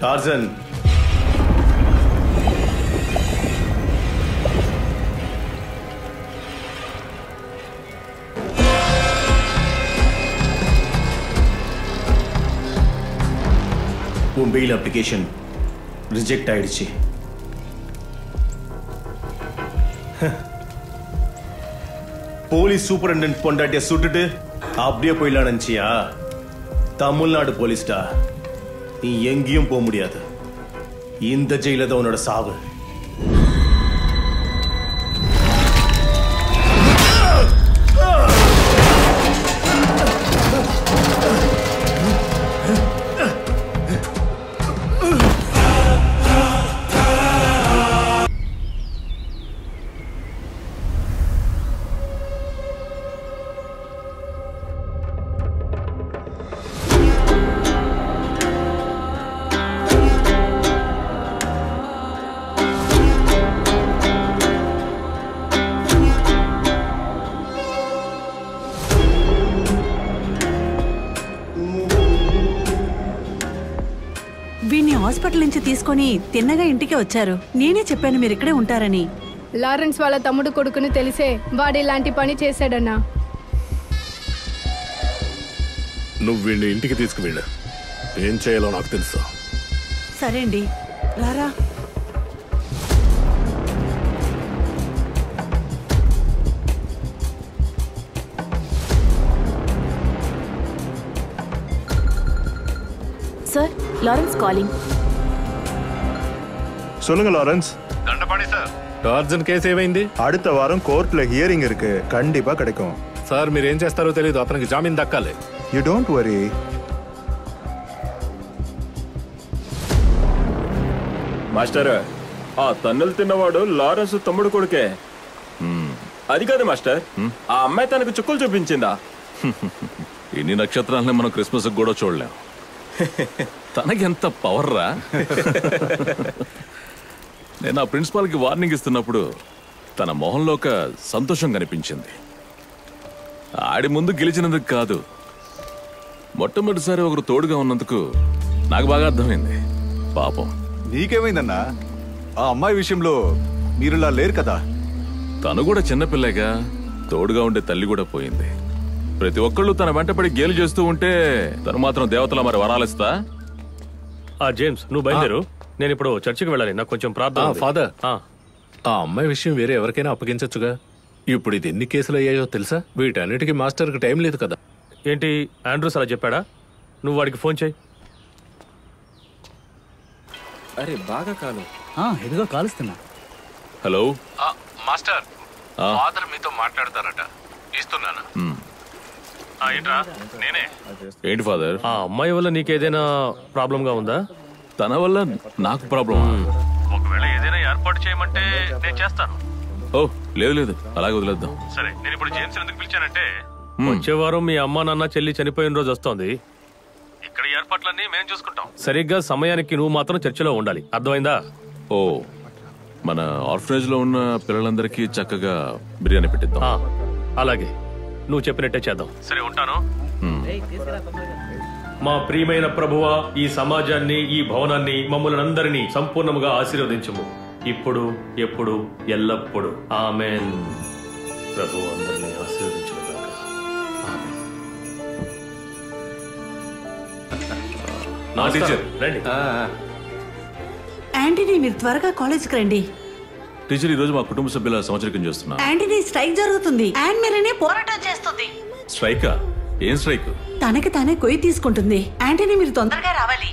Tarzan உன் fail application reject ஆயிடுச்சு. Police superintendent பொண்டாட்டிய சுட்டுட்டு அப்படியே போயிடலாம் நினைச்சியா? தமிழ்நாடு போலீஸ்டா, நீ எங்கேயும் போக முடியாது. இந்த ஜெயில தான் உன்னோட சாவு. హాస్పిటల్ నుంచి తీసుకొని తిన్నగా ఇంటికి వచ్చారు. నేనే చెప్పాను మీరు ఇక్కడే ఉంటారని. లారెన్స్ వాళ్ళ తమ్ముడు కొడుకుని తెలిసే వాడు ఇలాంటి పని చేశాడన్నా. నువ్వు వీళ్ళని ఇంటికి తీసుకువెళ్ళు. ఏం చేయాలో నాకు తెలుసు. సరే అండి, రారా. Sir, Lawrence calling. சொல்லுங்க Lawrence. Dandapani sir, Tarzan case ఏమైంది? அடுத்த வாரம் கோர்ட்ல ஹியரிங் இருக்கு, கண்டிப்பா கிடைக்கும். సార్ మీరు ఏం చేస్తారో తెలియదు, అతనికి జామీన్ దక్కాలి. You don't worry. మాస్టర్, ఆ తన్నులు తిన్నవాడు లారెన్స్ తమ్ముడు కొడుకే. అది కాదు మాస్టర్, ఆ అమ్మాయి తనకు చుక్కలు చూపించిందా? ఇన్ని నక్షత్రాలని మనం క్రిస్మస్ కూడా చూడలేం. తనకెంత పవర్ రా. నేను ఆ ప్రిన్సిపాల్కి వార్నింగ్ ఇస్తున్నప్పుడు తన మొహంలో ఒక సంతోషం కనిపించింది. ఆడి ముందు గెలిచినందుకు కాదు, మొట్టమొదటిసారి ఒకరు తోడుగా ఉన్నందుకు నాకు బాగా అర్థమైంది. పాపం. నీకేమైందన్నా? ఆ అమ్మాయి విషయంలో మీరులా లేరు కదా. తను కూడా చిన్నపిల్లగా, తోడుగా ఉండే తల్లి కూడా పోయింది. ప్రతి ఒక్కళ్ళు తన వెంటపడి గేలు చేస్తూ ఉంటే తను మాత్రం దేవతల మరి వరాలిస్తా. జేమ్స్, నువ్వు బయలుదేరు. నేను ఇప్పుడు చర్చికి వెళ్ళాలి, నాకు కొంచెం ప్రార్థన. ఫాదర్, ఆ అమ్మాయి విషయం వేరే ఎవరికైనా అప్పగించచ్చుగా. ఇప్పుడు ఇది ఎన్ని కేసులు అయ్యాయో తెలుసా? వీటన్నిటికీ మాస్టర్కి టైం లేదు కదా. ఏంటి, ఆండ్రూస్ అలా చెప్పాడా? నువ్వు వాడికి ఫోన్ చేయి. అరే బాగా కాలు. ఎదుగో కాలుస్తున్నా. హలో మాస్టర్, ఫాదర్ మీతో మాట్లాడతారట. ఇస్తున్నాను. నేనే. ఏంటి ఫాదర్? ఆ అమ్మాయి వల్ల నీకేదైనా ప్రాబ్లం గా ఉందా? తన వల్ల నాకు ప్రాబ్లం? ఒకవేళ ఏదైనా ఏర్పాటు చేయమంటే నేను చేస్తాను. ఓ లేదు లేదు, అలాగే వదిలేద్దాం. సరే, నేను ఇప్పుడు జేమ్స్ ఎందుకు పిలిచానంటే, వచ్చే వారం మీ అమ్మ నాన్న చెల్లి చనిపోయిన రోజు వస్తోంది. ఇక్కడ ఏర్పాట్లన్నీ మేము చూసుకుంటాం. సరిగ్గా సమయానికి నువ్వు మాత్రం చర్చిలో ఉండాలి, అర్థమైందా? ఓ, మన ఆర్ఫనేజ్ లో ఉన్న పిల్లలందరికీ చక్కగా బిర్యానీ పెట్టిద్దాం. అలాగే, నువ్వు చెప్పినట్టే చేద్దాం. సరే, ఉంటాను. మా ప్రియమైన ప్రభువా, ఈ సమాజాన్ని, ఈ భవనాన్ని, మమ్మల్ని అందరినీ సంపూర్ణముగా ఆశీర్వదించుము, ఇప్పుడు ఎప్పుడు ఎల్లప్పుడు. ఆమేన్. ప్రభువు అందరినీ ఆశీర్వదించుగాక. ఆమేన్. నా టీచర్ రండి. యాంటనీ, మీరు త్వరగా కాలేజ్కి రండి. టీచర్, ఈ రోజు మా కుటుంబ సభ్యుల సంవత్సరికం చేస్తున్నా. యాంటనీ, స్ట్రైక్ జరుగుతుంది. యాన్ మేరీనే పోరాటం చేస్తుంది. స్ట్రైకా? ఏం స్ట్రైక్? తనకి తానే కొయ్యి తీసుకుంటుంది. యాంటనీ, మీరు తొందరగా రావాలి.